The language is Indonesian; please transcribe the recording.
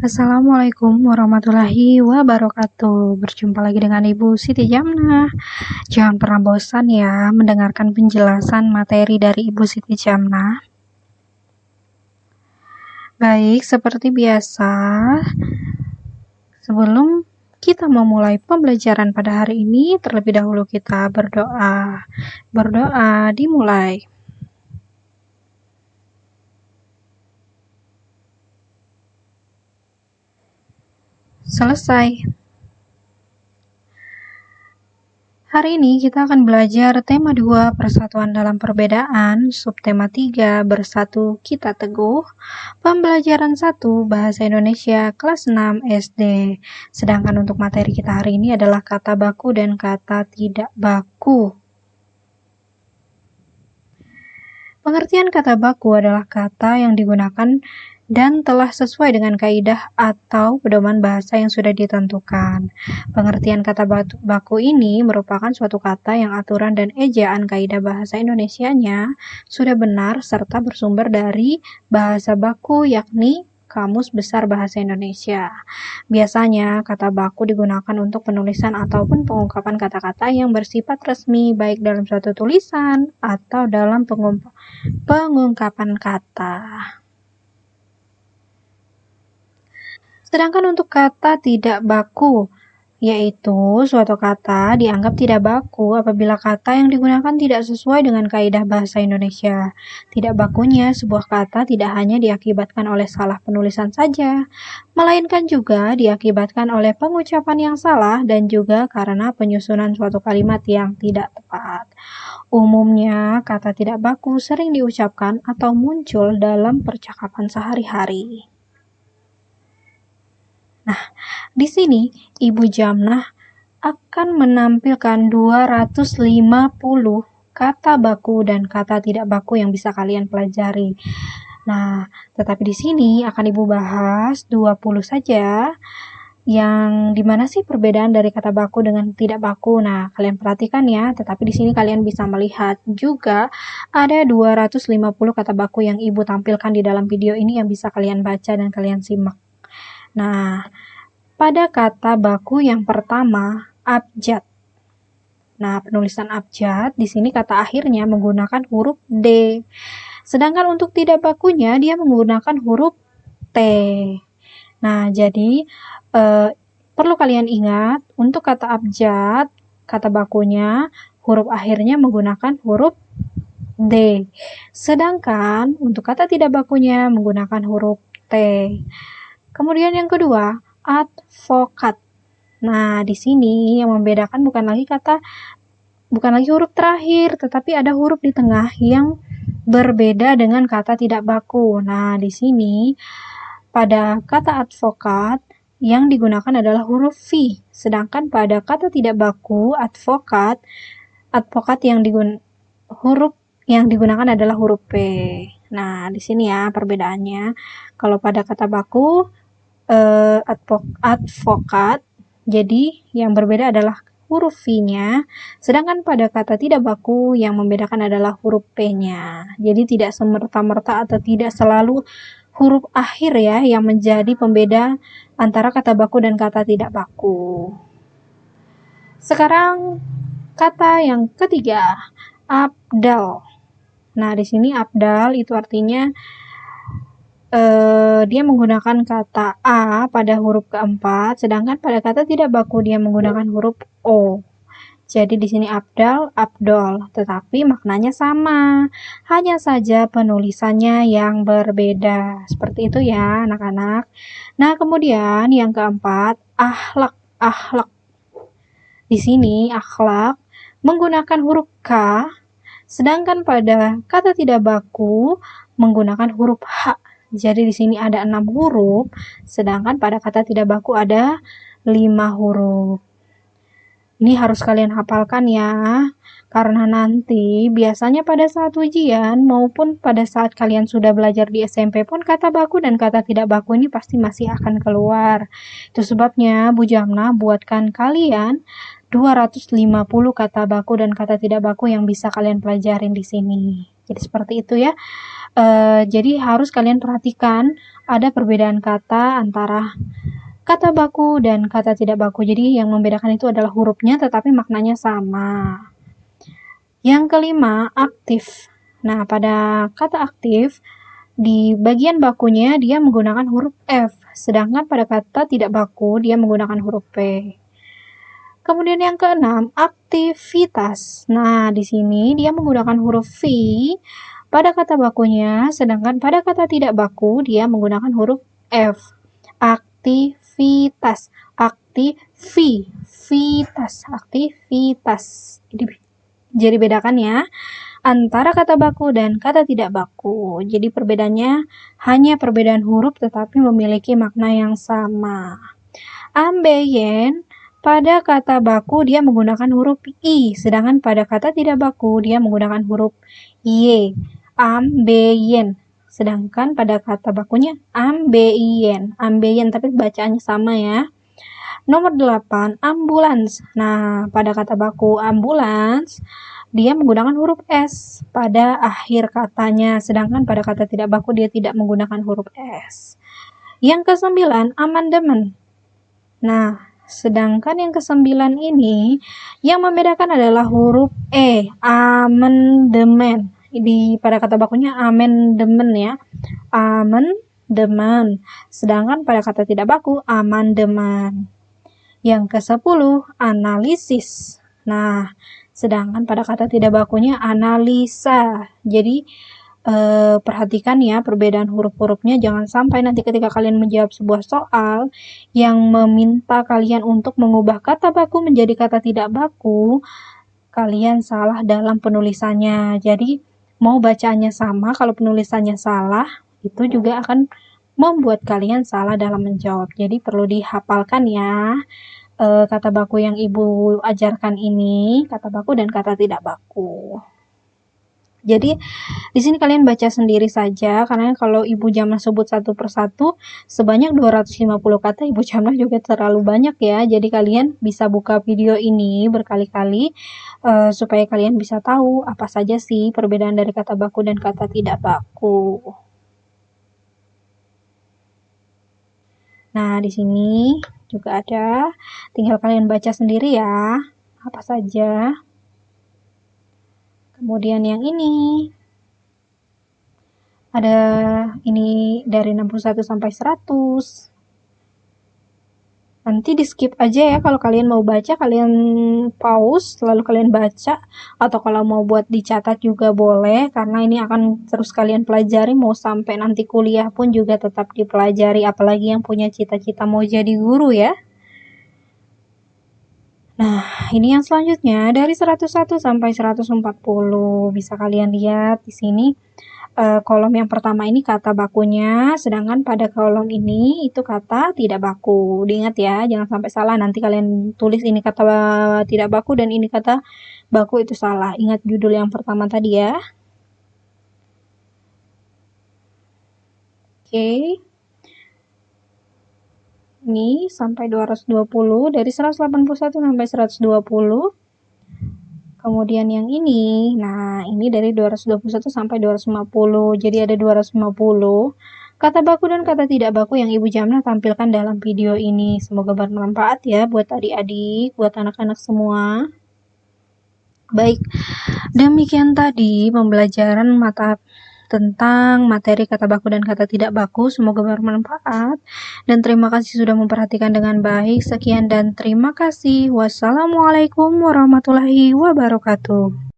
Assalamualaikum warahmatullahi wabarakatuh. Berjumpa lagi dengan Ibu Siti Jamnah. Jangan pernah bosan ya mendengarkan penjelasan materi dari Ibu Siti Jamnah. Baik, seperti biasa, sebelum kita memulai pembelajaran pada hari ini, terlebih dahulu kita berdoa. Berdoa dimulai. Selesai. Hari ini kita akan belajar tema 2 persatuan dalam perbedaan, subtema 3 bersatu kita teguh, pembelajaran 1 bahasa Indonesia kelas 6 SD. Sedangkan untuk materi kita hari ini adalah kata baku dan kata tidak baku. Pengertian kata baku adalah kata yang digunakan dan telah sesuai dengan kaidah atau pedoman bahasa yang sudah ditentukan. Pengertian kata baku ini merupakan suatu kata yang aturan dan ejaan kaidah bahasa Indonesianya sudah benar serta bersumber dari bahasa baku, yakni Kamus Besar Bahasa Indonesia. Biasanya kata baku digunakan untuk penulisan ataupun pengungkapan kata-kata yang bersifat resmi baik dalam suatu tulisan atau dalam pengungkapan kata. Sedangkan untuk kata tidak baku, yaitu suatu kata dianggap tidak baku apabila kata yang digunakan tidak sesuai dengan kaidah bahasa Indonesia. Tidak bakunya sebuah kata tidak hanya diakibatkan oleh salah penulisan saja, melainkan juga diakibatkan oleh pengucapan yang salah dan juga karena penyusunan suatu kalimat yang tidak tepat. Umumnya, kata tidak baku sering diucapkan atau muncul dalam percakapan sehari-hari. Nah, di sini Ibu Jamnah akan menampilkan 250 kata baku dan kata tidak baku yang bisa kalian pelajari. Nah, tetapi di sini akan Ibu bahas 20 saja. Yang dimana sih perbedaan dari kata baku dengan tidak baku? Nah, kalian perhatikan ya, tetapi di sini kalian bisa melihat juga ada 250 kata baku yang Ibu tampilkan di dalam video ini yang bisa kalian baca dan kalian simak. Nah, pada kata baku yang pertama, abjad. Nah, penulisan abjad, di sini kata akhirnya menggunakan huruf D. Sedangkan untuk tidak bakunya, dia menggunakan huruf T. Nah, jadi perlu kalian ingat, untuk kata abjad, kata bakunya, huruf akhirnya menggunakan huruf D. Sedangkan untuk kata tidak bakunya menggunakan huruf T. Kemudian yang kedua, advokat. Nah, di sini yang membedakan bukan lagi huruf terakhir, tetapi ada huruf di tengah yang berbeda dengan kata tidak baku. Nah, di sini pada kata advokat yang digunakan adalah huruf V, sedangkan pada kata tidak baku advokat huruf yang digunakan adalah huruf P. Nah, di sini ya perbedaannya. Kalau pada kata baku advokat, jadi yang berbeda adalah huruf V-nya, sedangkan pada kata tidak baku yang membedakan adalah huruf P-nya. Jadi tidak semerta-merta atau tidak selalu huruf akhir ya yang menjadi pembeda antara kata baku dan kata tidak baku. Sekarang kata yang ketiga, abdal. Nah, di sini abdal itu artinya dia menggunakan kata A pada huruf keempat, sedangkan pada kata tidak baku dia menggunakan huruf O. Jadi di sini abdal, abdol, tetapi maknanya sama. Hanya saja penulisannya yang berbeda. Seperti itu ya, anak-anak. Nah, kemudian yang keempat, akhlak, akhlak. Di sini akhlak menggunakan huruf K, sedangkan pada kata tidak baku menggunakan huruf H. Jadi di sini ada 6 huruf, sedangkan pada kata tidak baku ada 5 huruf. Ini harus kalian hafalkan ya, karena nanti biasanya pada saat ujian maupun pada saat kalian sudah belajar di SMP pun kata baku dan kata tidak baku ini pasti masih akan keluar. Itu sebabnya Bu Jamnah buatkan kalian 250 kata baku dan kata tidak baku yang bisa kalian pelajarin di sini. Jadi seperti itu ya. Jadi harus kalian perhatikan ada perbedaan kata antara kata baku dan kata tidak baku. Jadi yang membedakan itu adalah hurufnya tetapi maknanya sama. Yang kelima, aktif. Nah, pada kata aktif, di bagian bakunya dia menggunakan huruf F, sedangkan pada kata tidak baku dia menggunakan huruf P. Kemudian yang keenam, aktivitas. Nah, di sini dia menggunakan huruf V pada kata bakunya, sedangkan pada kata tidak baku dia menggunakan huruf F. Aktivitas, aktivitas. Jadi bedakan ya antara kata baku dan kata tidak baku. Jadi perbedaannya hanya perbedaan huruf tetapi memiliki makna yang sama. Ambeien pada kata baku dia menggunakan huruf I, sedangkan pada kata tidak baku dia menggunakan huruf Y. Ambeien. Sedangkan pada kata bakunya ambeien, tapi bacaannya sama ya. Nomor 8, ambulans. Nah, pada kata baku ambulans, dia menggunakan huruf S pada akhir katanya, sedangkan pada kata tidak baku dia tidak menggunakan huruf S. Yang ke-9, amandemen. Nah, sedangkan yang ke-9 ini, yang membedakan adalah huruf E, amandemen. Pada kata bakunya amandemen ya, amandemen. Sedangkan pada kata tidak baku, amandemen. Yang ke-10, analisis. Nah, sedangkan pada kata tidak bakunya analisa. Jadi, perhatikan ya perbedaan huruf-hurufnya. Jangan sampai nanti ketika kalian menjawab sebuah soal yang meminta kalian untuk mengubah kata baku menjadi kata tidak baku, kalian salah dalam penulisannya. Jadi, mau bacaannya sama, kalau penulisannya salah, itu juga akan membuat kalian salah dalam menjawab. Jadi perlu dihafalkan ya kata baku yang ibu ajarkan ini, kata baku dan kata tidak baku. Jadi di sini kalian baca sendiri saja, karena kalau Ibu Jamlah sebut satu persatu sebanyak 250 kata, Ibu Jamlah juga terlalu banyak ya. Jadi kalian bisa buka video ini berkali-kali supaya kalian bisa tahu apa saja sih perbedaan dari kata baku dan kata tidak baku. Nah, di sini juga ada, tinggal kalian baca sendiri ya, apa saja. Kemudian yang ini, ada ini dari 61 sampai 100. Nanti di skip aja ya, kalau kalian mau baca, kalian pause, lalu kalian baca, atau kalau mau buat dicatat juga boleh, karena ini akan terus kalian pelajari, mau sampai nanti kuliah pun juga tetap dipelajari, apalagi yang punya cita-cita mau jadi guru ya. Nah, ini yang selanjutnya, dari 101 sampai 140, bisa kalian lihat di sini. Kolom yang pertama ini kata bakunya, sedangkan pada kolom ini itu kata tidak baku. Diingat ya, jangan sampai salah. Nanti kalian tulis ini kata tidak baku dan ini kata baku, itu salah. Ingat judul yang pertama tadi ya. Oke. Ini sampai 220, dari 181 sampai 120. Kemudian yang ini, nah ini dari 221 sampai 250, jadi ada 250 kata baku dan kata tidak baku yang Ibu Jamlah tampilkan dalam video ini. Semoga bermanfaat ya buat adik-adik, buat anak-anak semua. Baik, demikian tadi pembelajaran tentang materi kata baku dan kata tidak baku. Semoga bermanfaat dan terima kasih sudah memperhatikan dengan baik. Sekian dan terima kasih. Wassalamualaikum warahmatullahi wabarakatuh.